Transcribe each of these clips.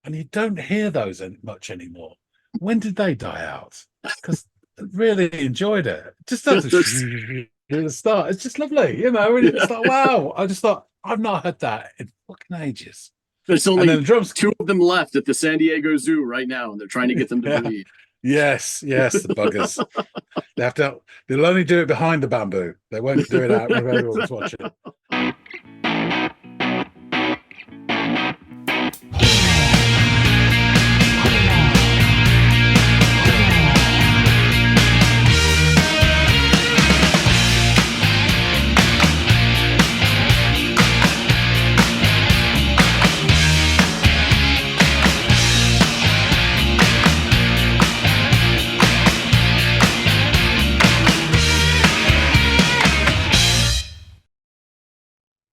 and you don't hear those much anymore. When did they die out? Because I really enjoyed it. Just that at the start, it's just lovely, you know. And it's Yeah. like, wow! I just thought I've not heard that in fucking ages. There's And then only the drums, two of them left at the San Diego Zoo right now, and they're trying to get them to yeah, breed. yes, yes, the buggers. They have to. They'll only do it behind the bamboo. They won't do it out when everyone's watching.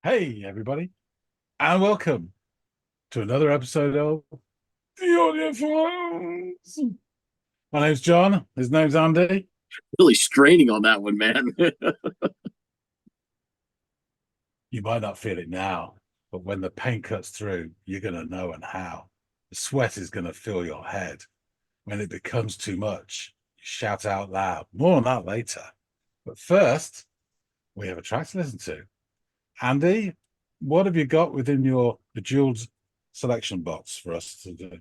Hey, everybody, and welcome to another episode of the Audiophiles. My name's John. His name's Andy. Really straining on that one, man. You might not feel it now, but when the pain cuts through, you're going to know and how. The sweat is going to fill your head. When it becomes too much, you shout out loud. More on that later. But first, we have a track to listen to. Andy, what have you got within your bejeweled selection box for us to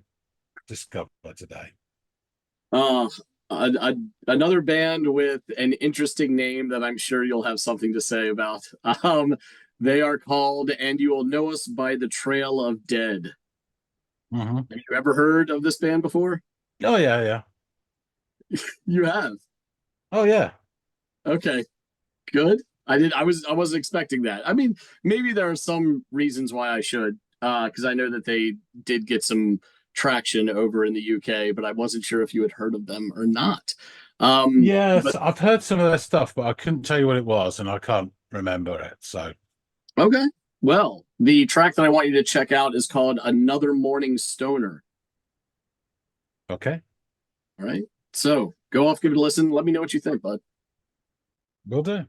discover today? uh, Another band with an interesting name that I'm sure you'll have something to say about. They are called And You Will Know Us by the Trail of Dead. Mm-hmm. Have you ever heard of this band before? Oh, yeah. You have. Oh, yeah. Okay, good. I wasn't expecting that. I mean, maybe there are some reasons why I should, because I know that they did get some traction over in the UK, but I wasn't sure if you had heard of them or not. Yes, But I've heard some of their stuff, but I couldn't tell you what it was, and I can't remember it. So, okay. Well, the track that I want you to check out is called Another Morning Stoner. okay, All right. So go off, give it a listen. Let me know what you think, bud. will do.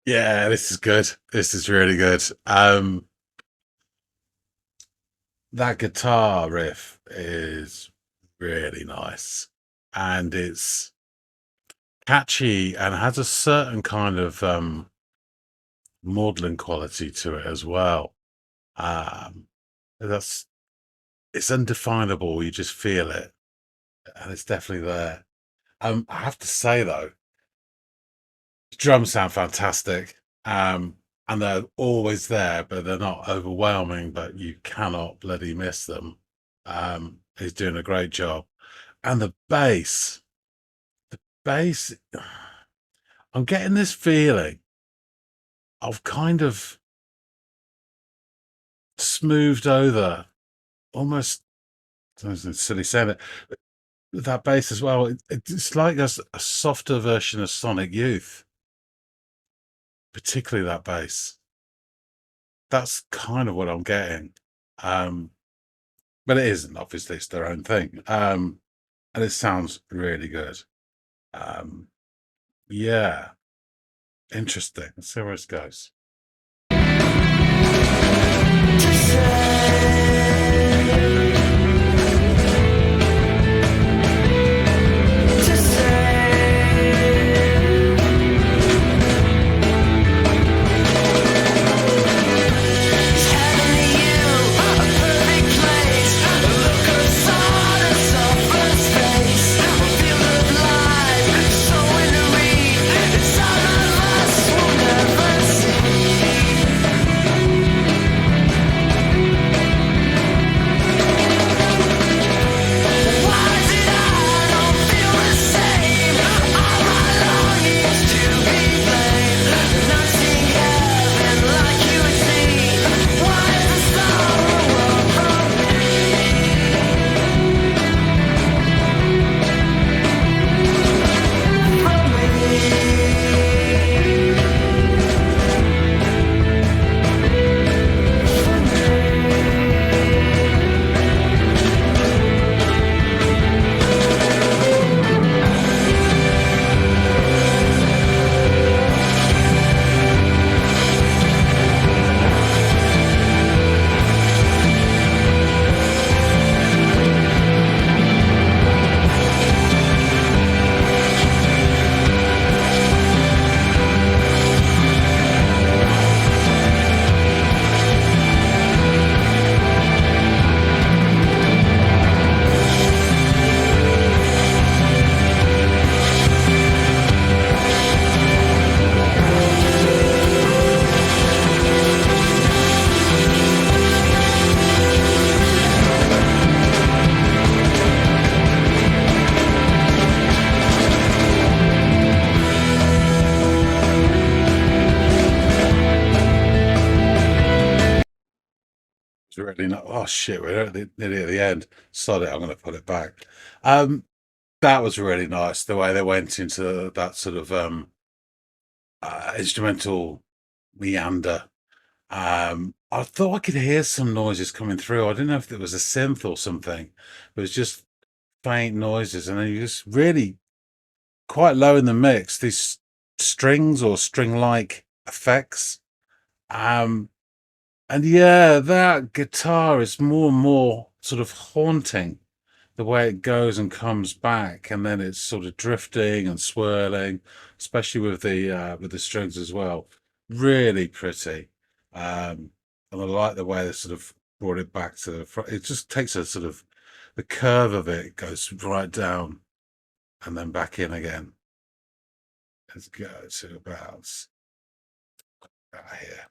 Yeah, this is good. This is really good. That guitar riff is really nice, and it's catchy and has a certain kind of maudlin quality to it as well. Um, that's it's undefinable. You just feel it, and it's definitely there. I have to say though, the drums sound fantastic. And they're always there, but they're not overwhelming, but you cannot bloody miss them. He's doing a great job. And the bass, I'm getting this feeling of kind of smoothed over, almost, it's silly saying it, but that bass as well. It's like a softer version of Sonic Youth, particularly that bass. That's kind of what I'm getting. Um, but it isn't, obviously, it's their own thing. And it sounds really good. Um, yeah, interesting. Let's see where it goes. To say It's really not. Oh shit, we're nearly at the end. Sorry, I'm going to put it back. Um, that was really nice the way they went into that sort of instrumental meander. I thought I could hear some noises coming through. I didn't know if it was a synth or something. It was just faint noises, and then you just really quite low in the mix. These strings or string-like effects. Um, and yeah, that guitar is more and more sort of haunting the way it goes and comes back, and then it's sort of drifting and swirling, especially with the strings as well. Really pretty, and I like the way they sort of brought it back to the front. It just takes a sort of the curve of it goes right down and then back in again. Let's go to about here.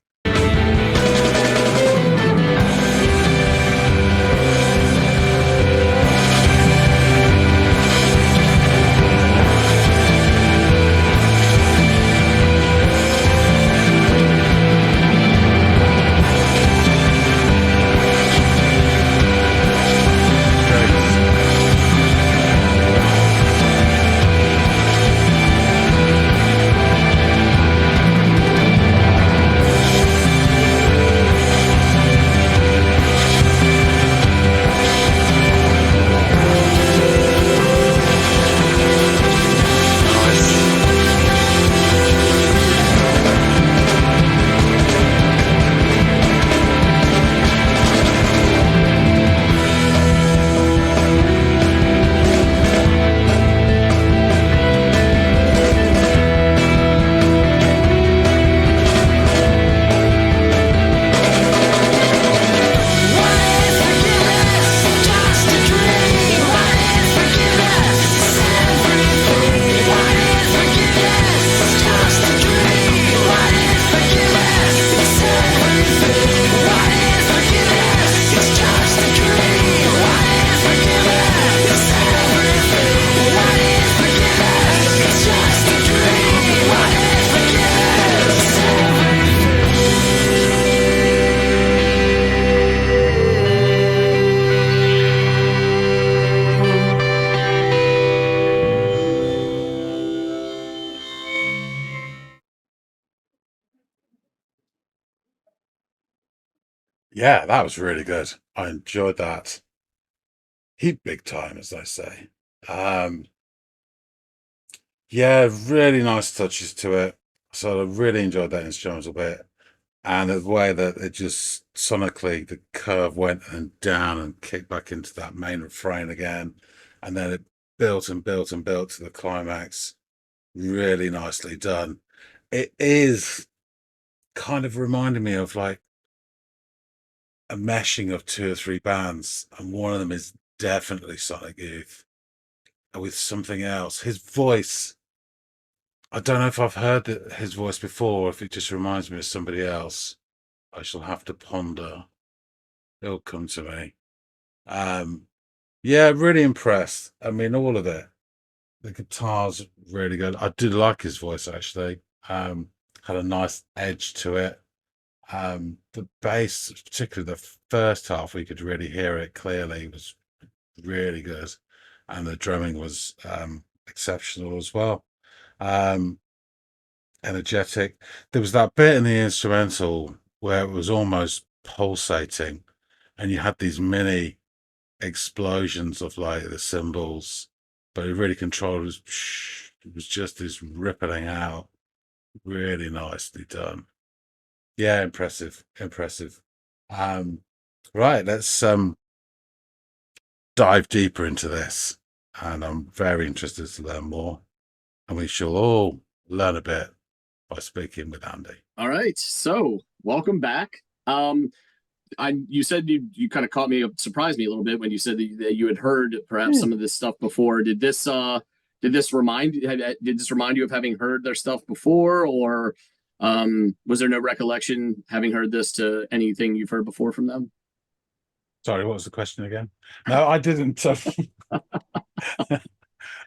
Yeah, that was really good. I enjoyed that. Heat big time, as they say. Um, yeah, really nice touches to it. So I really enjoyed that instrumental bit. And the way that it just sonically, the curve went and down and kicked back into that main refrain again. And then it built and built and built to the climax. Really nicely done. It is kind of reminding me of like a meshing of two or three bands. And one of them is definitely Sonic Youth with something else. His voice, I don't know if I've heard his voice before, or if it just reminds me of somebody else. I shall have to ponder. It'll come to me. Um, yeah, really impressed. I mean, all of it. The guitar's really good. I did like his voice actually. Had a nice edge to it. The bass, particularly the first half, we could really hear it clearly. Was really good, and the drumming was exceptional as well. Um, Energetic. There was that bit in the instrumental where it was almost pulsating, and you had these mini explosions of like the cymbals, but it really controlled. It was just this rippling out. Really nicely done. Yeah, impressive, impressive. Um, right, let's dive deeper into this, and I'm very interested to learn more, and we shall all learn a bit by speaking with Andy. All right, so welcome back. I you said you kind of caught me, surprised me a little bit when you said that you had heard perhaps some of this stuff before. Did this remind you of having heard their stuff before, or was there no recollection having heard this to anything you've heard before from them? Sorry, what was the question again? No, I didn't.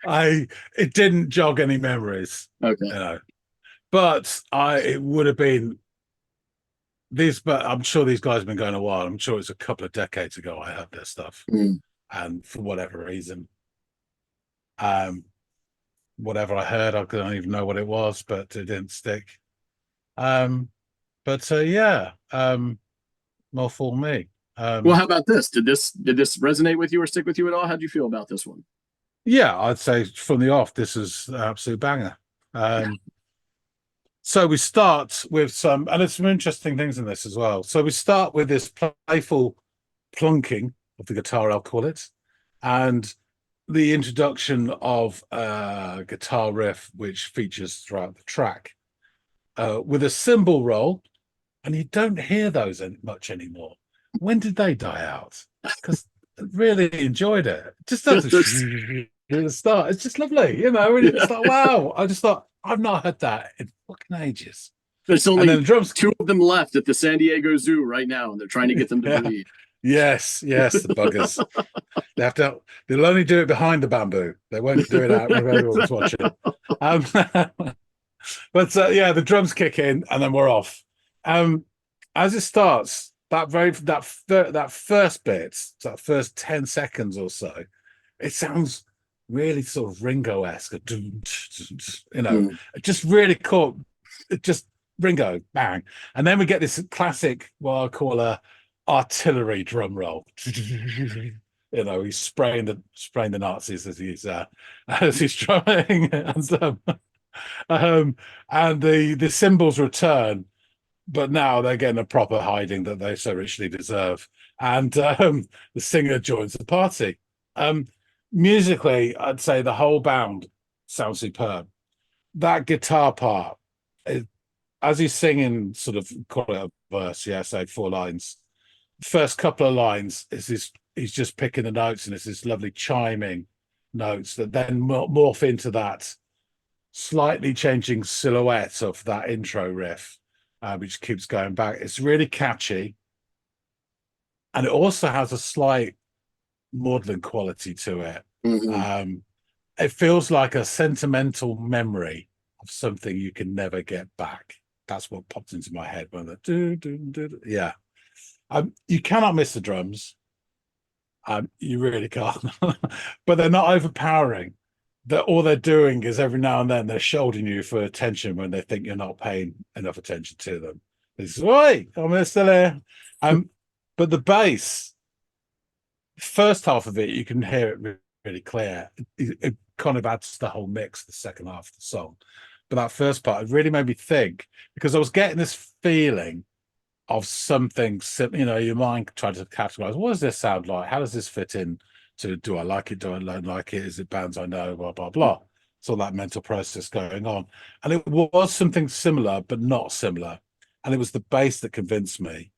I it didn't jog any memories, Okay. you know. But I it would have been but I'm sure these guys have been going a while. I'm sure it's a couple of decades ago I heard their stuff, Mm. and for whatever reason, um, whatever I heard, I don't even know what it was, but it didn't stick. Um, but yeah, more for me. Well, Um, how about this? Did this resonate with you or stick with you at all? How did you feel about this one? yeah, I'd say from the off, this is an absolute banger. Um, so we start with some, and there's some interesting things in this as well. So we start with this playful plunking of the guitar, I'll call it, and the introduction of a guitar riff which features throughout the track with a cymbal roll, and you don't hear those much anymore. When did they die out? Because I really enjoyed it. Just Yeah, after the start, it's just lovely, you know. And it's like, wow! I just thought I've not heard that in fucking ages. there's And then only the drums, two of them left at the San Diego Zoo right now, and they're trying to get them to yeah, breed. yes, yes, the buggers. They have to. They'll only do it behind the bamboo. They won't do it out when everyone's watching. Um, but yeah, the drums kick in, and then we're off. Um, as it starts, that first bit, that first 10 seconds or so, it sounds really sort of Ringo-esque, you know, Mm. just really cool. Just Ringo, bang, and then we get this classic, what I call a artillery drum roll. You know, he's spraying the Nazis as he's drumming, um, and the cymbals return, but now they're getting a proper hiding that they so richly deserve. And the singer joins the party. Um, musically, I'd say the whole band sounds superb. That guitar part, it, as he's singing, sort of call it a verse, yeah, say 4 lines. First couple of lines is this, he's just picking the notes, and it's this lovely chiming notes that then morph into that slightly changing silhouette of that intro riff, which keeps going back. It's really catchy, and it also has a slight maudlin quality to it. Hmm. Um, it feels like a sentimental memory of something you can never get back. That's what popped into my head when the yeah. You cannot miss the drums. You really can't, but they're not overpowering. That all they're doing is every now and then they're shouldering you for attention when they think you're not paying enough attention to them. It's oi, I'm still here. Um, but the bass, first half of it, you can hear it really clear. It kind of adds to the whole mix, the second half of the song. But that first part, it really made me think because I was getting this feeling of something, you know, your mind trying to categorize, what does this sound like? How does this fit in to, do I like it? Do I don't like it? Is it bands I know? Blah, blah, blah. It's all that mental process going on. And it was something similar, but not similar. And it was the bass that convinced me.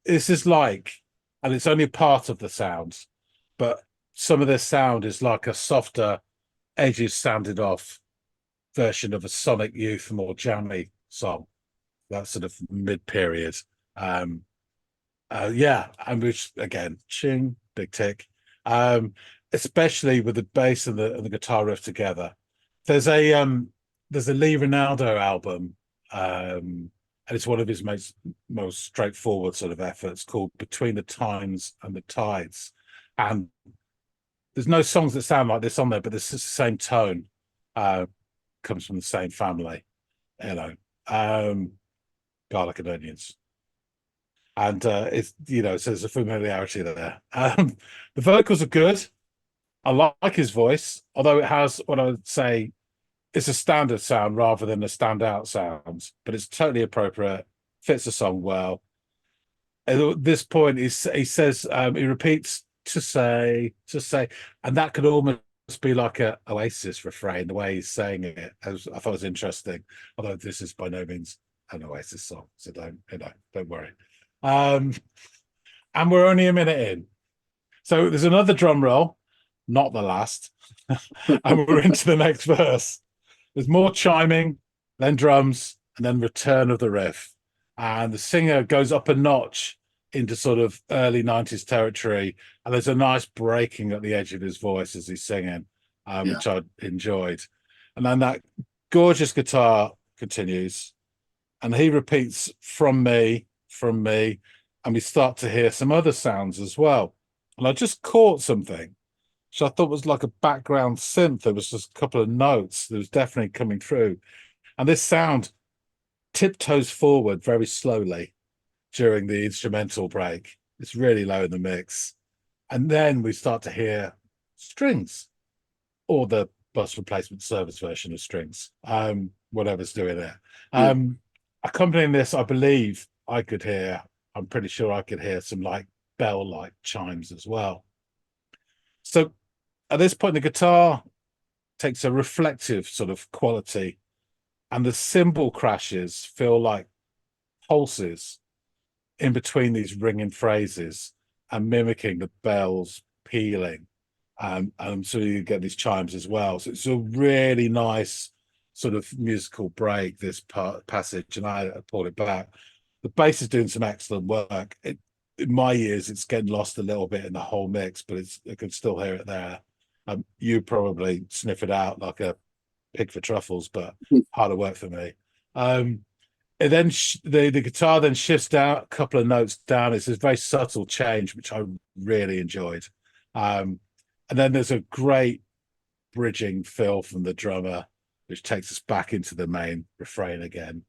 This is like, and it's only a part of the sounds, but some of this sound is like a softer, edges sanded off version of a Sonic Youth, more jammy song, that sort of mid-period. Um, yeah, and which again, ching, big tick. Especially with the bass and the guitar riff together. There's a there's a Lee Ronaldo album, and it's one of his most straightforward sort of efforts called Between the Times and the Tides. And there's no songs that sound like this on there, but it's the same tone. Comes from the same family, you know. Um, Garlic and onions, and it's, you know, so there's a familiarity there. The vocals are good. I like his voice, although it has what I would say it's a standard sound rather than a standout sound, but it's totally appropriate, fits the song well. At this point, he says, he repeats to say, and that could almost be like a Oasis refrain, the way he's saying it. I thought it was interesting, although this is by no means an Oasis song, so don't worry. Um, and we're only a minute in, so there's another drum roll, not the last, and we're into the next verse. There's more chiming, then drums, and then return of the riff. And the singer goes up a notch into sort of early 90s territory. And there's a nice breaking at the edge of his voice as he's singing, Yeah. which I enjoyed. And then that gorgeous guitar continues. and he repeats from me, and we start to hear some other sounds as well. And I just caught something, which I thought was like a background synth. There was just a couple of notes that was definitely coming through, and this sound tiptoes forward very slowly during the instrumental break. It's really low in the mix, and then we start to hear strings, or the bus replacement service version of strings, whatever's doing it. Yeah. Um, Accompanying this, I believe I could hear, I'm pretty sure I could hear some like bell-like chimes as well. So at this point, the guitar takes a reflective sort of quality, and the cymbal crashes feel like pulses in between these ringing phrases and mimicking the bells pealing. And so you get these chimes as well. So it's a really nice sort of musical break, this passage, and I pulled it back. The bass is doing some excellent work. In my ears, it's getting lost a little bit in the whole mix, but I can still hear it there. You probably sniff it out like a pig for truffles, but harder work for me. And then the guitar then shifts down a couple of notes down. It's a very subtle change, which I really enjoyed. Um, and then there's a great bridging fill from the drummer, which takes us back into the main refrain again.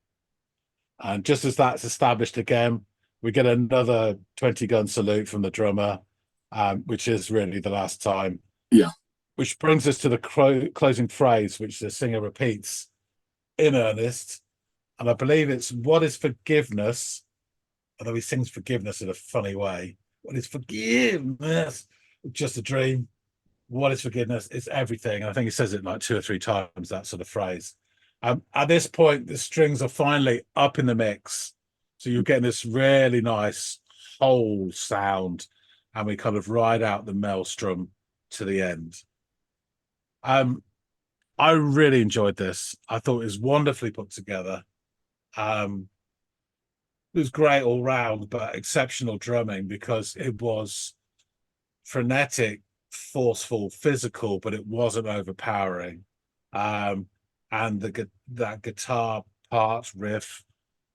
And just as that's established again, we get another 20 gun salute from the drummer, which is really the last time. Yeah. Which brings us to the closing phrase, which the singer repeats in earnest. And I believe it's "What is forgiveness?" Although he sings forgiveness in a funny way. What is forgiveness? Just a dream. What is forgiveness? It's everything. And I think he says it like 2 or 3 times, that sort of phrase. At this point, the strings are finally up in the mix. So you're getting this really nice whole sound, and we kind of ride out the maelstrom to the end. Um, I really enjoyed this. I thought it was wonderfully put together. Um, it was great all round, but exceptional drumming because it was frenetic, forceful, physical, but it wasn't overpowering. Um, and that guitar part riff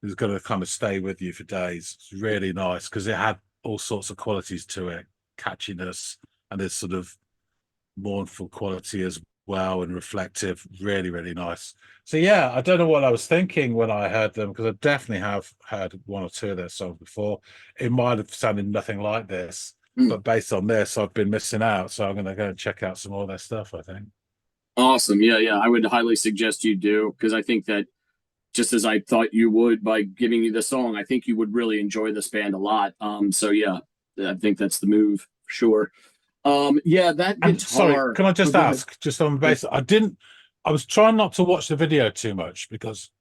is going to kind of stay with you for days. It's really nice because it had all sorts of qualities to it, catchiness, and this sort of mournful quality as well, and reflective. Really, really nice. So yeah, I don't know what I was thinking when I heard them, because I definitely have heard 1 or 2 of their songs before. It might have sounded nothing like this, Mm. but based on this, I've been missing out. So I'm going to go and check out some more of their stuff, I think. Awesome. Yeah, yeah. I would highly suggest you do, because I think that just as I thought you would by giving you the song, I think you would really enjoy this band a lot. So yeah, I think that's the move for sure. Yeah, that And sorry, guitar. can I Oh, just go ahead. ask, just on the Yeah. basis, I was trying not to watch the video too much because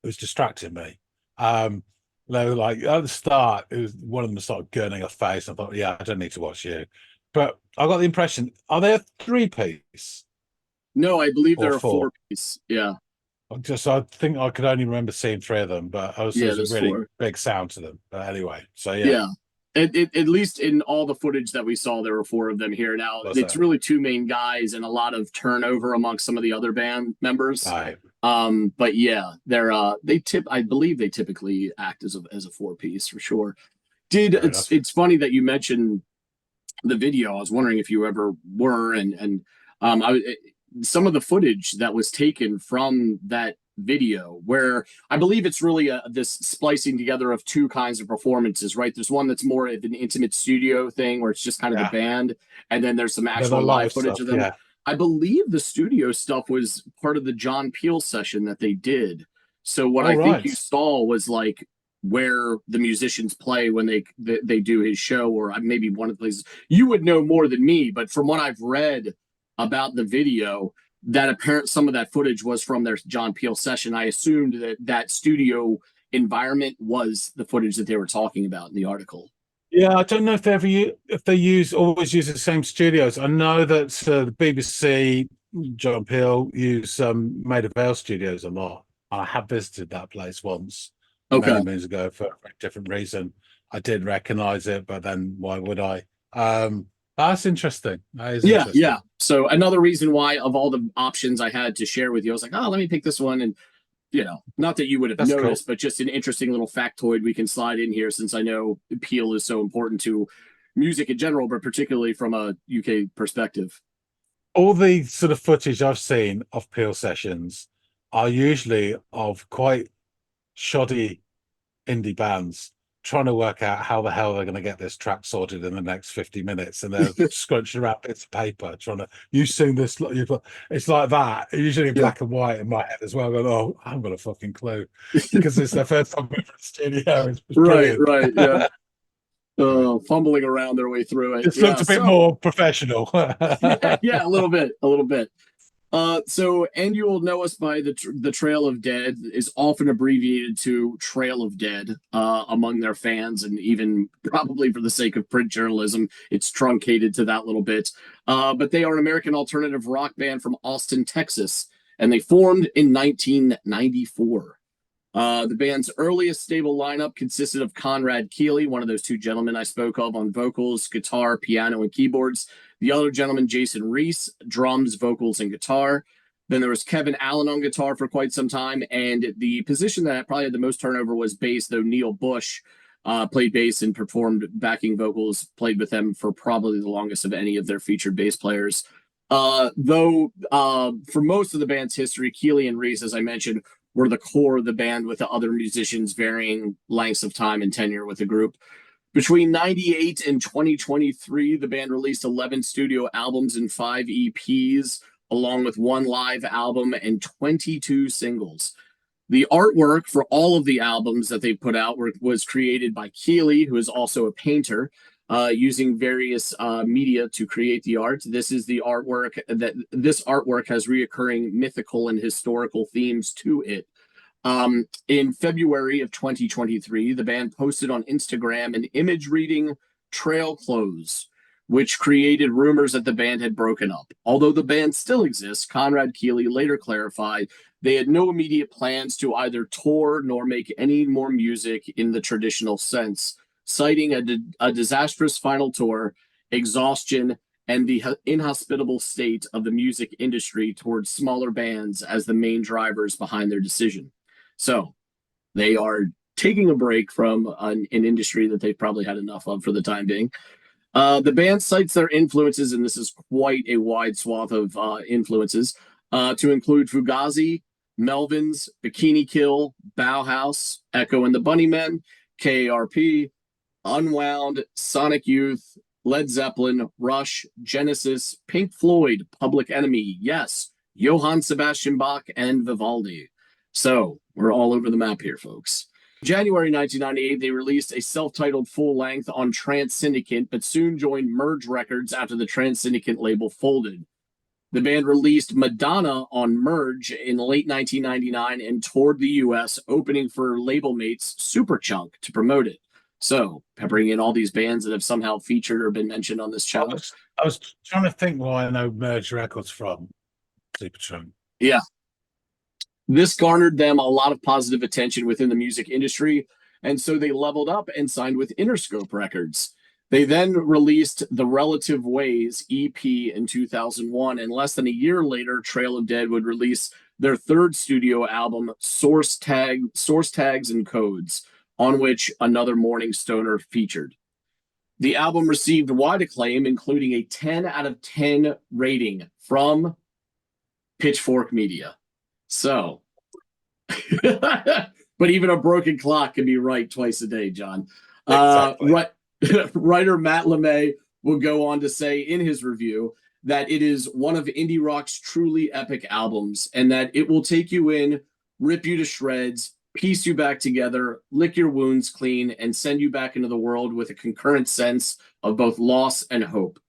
it was distracting me. They were like at the start, it was one of them started gurning her face. I thought, yeah, I don't need to watch you. But I got the impression, are they a 3 piece No, I believe or they're a four four? piece. Yeah, I think I could only remember seeing 3 of them, but also yeah, there's a there's really four. big sound to them. But anyway, so yeah, Yeah. At least in all the footage that we saw, there were four of them here. Now, was it's that? really two main guys and a lot of turnover amongst some of the other band members. I But yeah, I believe they typically act as a four piece for sure. Did Fair enough. it's funny that you mentioned the video. I was wondering if you ever were, and some of the footage that was taken from that video, where I believe it's really this splicing together of two kinds of performances, right? There's one that's more of an intimate studio thing where it's just kind of the Yeah. band, and then there's some Then the actual live live footage of stuff, them. yeah. I believe the studio stuff was part of the John Peel session that they did. So what All I think right. you saw was like where the musicians play when they do his show, or maybe one of the places. You would know more than me, but from what I've read about the video, that apparent some of that footage was from their John Peel session. I assumed that that studio environment was the footage that they were talking about in the article. Yeah, I don't know if if they always use the same studios. I know that the BBC, John Peel, use Maida Vale Studios a lot. I have visited that place once Okay. many moons ago for a different reason. I did recognize it, but then why would I? That's interesting. That is Yeah, yeah. interesting. So another reason why, of all the options I had to share with you, I was like, oh, let me pick this one. And not that you would have That's cool. noticed, but just an interesting little factoid we can slide in here, since I know Peel is so important to music in general, but particularly from a UK perspective. All the sort of footage I've seen of Peel sessions are usually of quite shoddy indie bands trying to work out how the hell they're going to get this track sorted in the next 50 minutes, and they're scrunching around bits of paper trying to, you sing this, it's like that, usually in Yeah. black and white in my head as well, going, oh, I haven't got a fucking clue, because it's their first time in the studio. It's Right, brilliant. right, yeah. Fumbling around their way through it. It's Yeah. looked a bit So more professional. yeah, yeah, a little bit, a little bit. So and you will know us by the Trail of Dead is often abbreviated to Trail of Dead among their fans, and even probably for the sake of print journalism, it's truncated to that little bit. But they are an American alternative rock band from Austin, Texas, and they formed in 1994. The band's earliest stable lineup consisted of Conrad Keeley, one of those two gentlemen I spoke of, on vocals, guitar, piano, and keyboards. The other gentleman, Jason Reese, drums, vocals, and guitar. Then there was Kevin Allen on guitar for quite some time. And the position that probably had the most turnover was bass, though Neil Bush played bass and performed backing vocals, played with them for probably the longest of any of their featured bass players. Though for most of the band's history, Keeley and Reese, as I mentioned, were the core of the band, with the other musicians varying lengths of time and tenure with the group. Between 98 and 2023, the band released 11 studio albums and 5 EPs, along with one live album and 22 singles. The artwork for all of the albums that they put out was created by Keeley, who is also a painter, using various media to create the art. This artwork has reoccurring mythical and historical themes to it. In February of 2023, the band posted on Instagram an image reading "Trail Clothes," which created rumors that the band had broken up. Although the band still exists, Conrad Keeley later clarified they had no immediate plans to either tour nor make any more music in the traditional sense, citing a disastrous final tour, exhaustion, and the inhospitable state of the music industry towards smaller bands as the main drivers behind their decision. So they are taking a break from an industry that they've probably had enough of for the time being. The band cites their influences, and this is quite a wide swath of influences, to include Fugazi, Melvins, Bikini Kill, Bauhaus, Echo and the Bunnymen, KARP, Unwound, Sonic Youth, Led Zeppelin, Rush, Genesis, Pink Floyd, Public Enemy, yes, Johann Sebastian Bach, and Vivaldi. So we're all over the map here, folks. January 1998, they released a self-titled full-length on Trance Syndicate, but soon joined Merge Records after the Trance Syndicate label folded. The band released Madonna on Merge in late 1999 and toured the U.S., opening for label mates Superchunk to promote it. So, peppering in all these bands that have somehow featured or been mentioned on this channel. I was trying to think why I know Merge Records from Supertramp. Yeah. This garnered them a lot of positive attention within the music industry, and so they leveled up and signed with Interscope Records. They then released the Relative Ways EP in 2001, and less than a year later, Trail of Dead would release their third studio album, Source Tags and Codes, on which Another Morning Stoner featured. The album received wide acclaim, including a 10 out of 10 rating from Pitchfork Media. So, but even a broken clock can be right twice a day, John. Exactly. Writer Matt LeMay will go on to say in his review that it is one of indie rock's truly epic albums, and that it will take you in, rip you to shreds, piece you back together, lick your wounds clean, and send you back into the world with a concurrent sense of both loss and hope.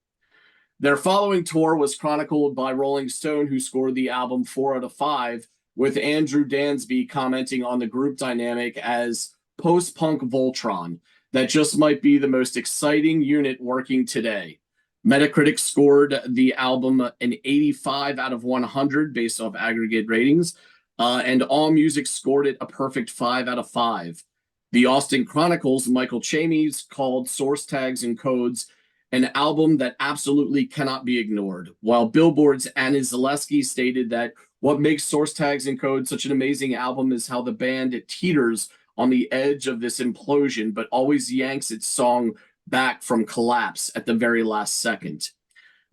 Their following tour was chronicled by Rolling Stone, who scored the album 4 out of 5, with Andrew Dansby commenting on the group dynamic as post-punk Voltron that just might be the most exciting unit working today. Metacritic scored the album an 85 out of 100 based off aggregate ratings, and AllMusic scored it a perfect 5 out of 5. The Austin Chronicle's Michael Chamey's called Source Tags and Codes an album that absolutely cannot be ignored, while Billboard's Annie Zaleski stated that What makes Source Tags and Code such an amazing album is how the band teeters on the edge of this implosion, but always yanks its song back from collapse at the very last second.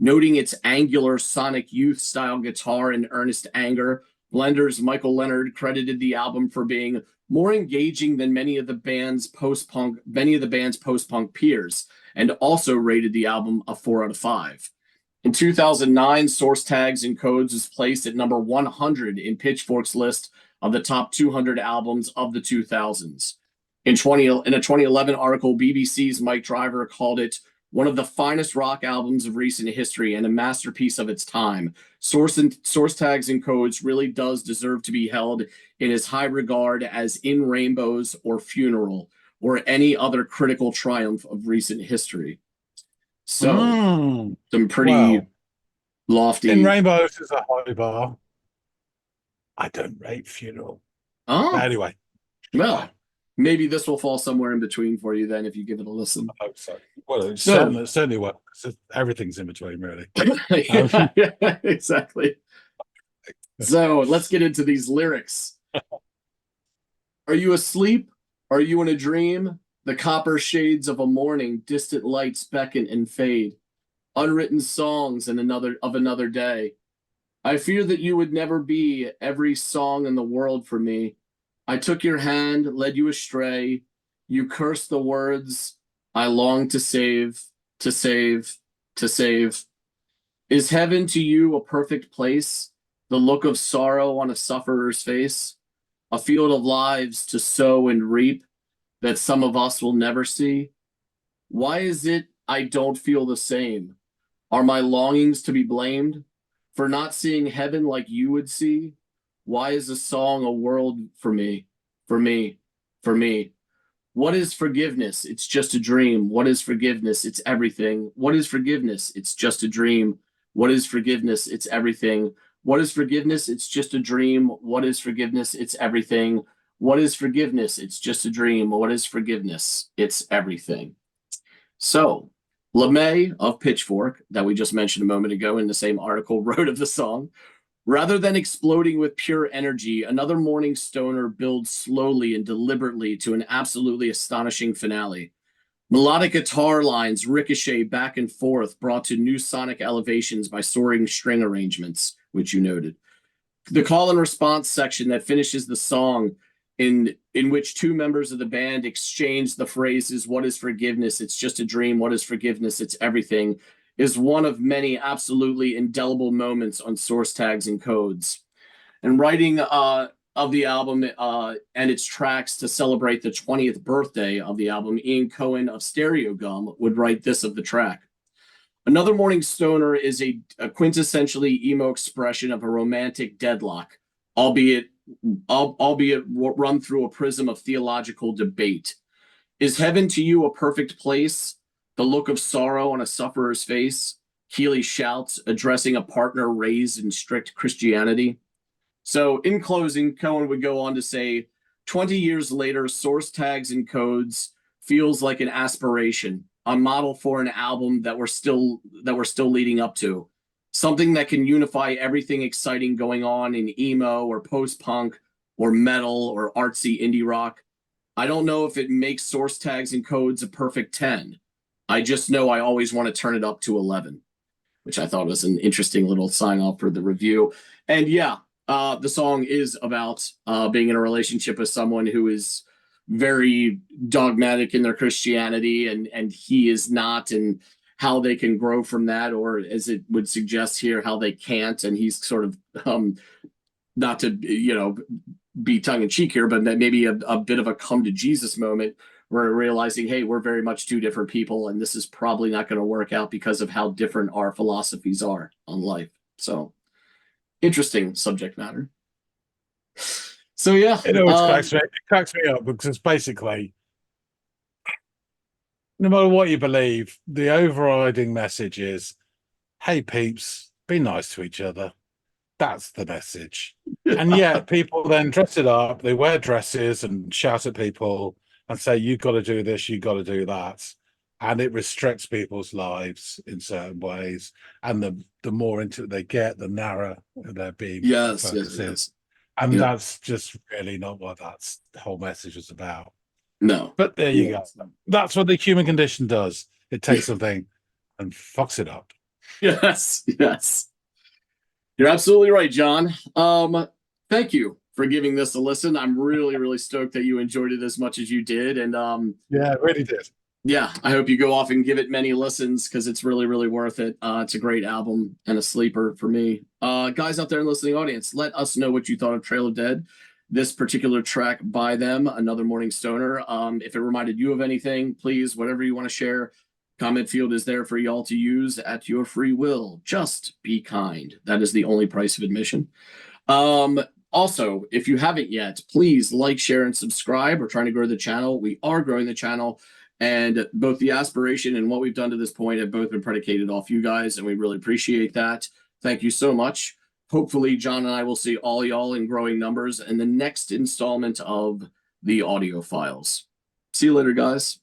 Noting its angular Sonic Youth style guitar and earnest anger, Blender's Michael Leonard credited the album for being more engaging than many of the band's post-punk peers, and also rated the album a 4 out of 5. In 2009, Source Tags and Codes was placed at number 100 in Pitchfork's list of the top 200 albums of the 2000s. In a 2011 article, BBC's Mike Driver called it one of the finest rock albums of recent history and a masterpiece of its time. Source Tags and Codes really does deserve to be held in as high regard as In Rainbows or Funeral or any other critical triumph of recent history. So, some pretty Well, in lofty. Rainbows is a high bar. I don't rate Funeral. But Oh, anyway, well, maybe this will fall somewhere in between for you then if you give it a listen. I hope so. Well, it's So, certainly what everything's in between, really. yeah, exactly. So let's get into these lyrics. Are you asleep? Are you in a dream? The copper shades of a morning, distant lights beckon and fade. Unwritten songs and another day. I fear that you would never be every song in the world for me. I took your hand, led you astray. You cursed the words I long to save, to save, to save. Is heaven to you a perfect place? The look of sorrow on a sufferer's face? A field of lives to sow and reap that some of us will never see? Why is it I don't feel the same? Are my longings to be blamed for not seeing heaven like you would see? Why is a song a world for me? For me, for me. What is forgiveness? It's just a dream. What is forgiveness? It's everything. What is forgiveness? It's just a dream. What is forgiveness? It's everything. What is forgiveness? It's just a dream. What is forgiveness? It's everything. What is forgiveness? It's just a dream. What is forgiveness? It's everything. So, LeMay of Pitchfork, that we just mentioned a moment ago in the same article, wrote of the song, rather than exploding with pure energy, another morning stoner builds slowly and deliberately to an absolutely astonishing finale. Melodic guitar lines ricochet back and forth, brought to new sonic elevations by soaring string arrangements, which you noted. The call and response section that finishes the song, in which two members of the band exchange the phrases, what is forgiveness? It's just a dream. What is forgiveness? It's everything, is one of many absolutely indelible moments on Source Tags and Codes. And writing of the album and its tracks to celebrate the 20th birthday of the album, Ian Cohen of Stereo Gum would write this of the track. Another Morning Stoner is a quintessentially emo expression of a romantic deadlock, albeit run through a prism of theological debate. Is heaven to you a perfect place? The look of sorrow on a sufferer's face? Keeley shouts, addressing a partner raised in strict Christianity. So, in closing, Cohen would go on to say, 20 years later, Source Tags and Codes feels like an aspiration, a model for an album that we're still leading up to. Something that can unify everything exciting going on in emo or post-punk or metal or artsy indie rock. I don't know if it makes Source Tags and Codes a perfect 10. I just know I always want to turn it up to 11, which I thought was an interesting little sign off for the review. And yeah, the song is about being in a relationship with someone who is very dogmatic in their Christianity, and he is not, and how they can grow from that, or as it would suggest here, how they can't. And he's sort of not to be tongue in cheek here, but maybe a bit of a come to Jesus moment where realizing, hey, we're very much two different people, and this is probably not going to work out because of how different our philosophies are on life. So, interesting subject matter. So yeah, It always cracks me up because it's basically, no matter what you believe, the overriding message is, hey peeps, be nice to each other. That's the message. And yet people then dress it up, they wear dresses and shout at people and say, you've got to do this, you've got to do that. and it restricts people's lives in certain ways. And the more into it they get, the narrower their being Yes, yes, focus is. yes. And Yeah. that's just really not what that's the whole message was about. No. But there you Yeah. go. That's what the human condition does. It takes something and fucks it up. Yes, yes. You're absolutely right, John. Thank you for giving this a listen. I'm really, really stoked that you enjoyed it as much as you did. And Yeah, it really did. yeah, I hope you go off and give it many listens because it's really, really worth it. It's a great album and a sleeper for me. Guys out there in the listening audience, let us know what you thought of Trail of Dead, this particular track by them, Another Morning Stoner. If it reminded you of anything, please, whatever you want to share, comment field is there for y'all to use at your free will. Just be kind. That is the only price of admission. Um, Also, if you haven't yet, please like, share, and subscribe. We're trying to grow the channel. We are growing the channel, and both the aspiration and what we've done to this point have both been predicated off you guys, and we really appreciate that. Thank you so much. Hopefully, John and I will see all y'all in growing numbers in the next installment of the Audiophiles. See you later, guys.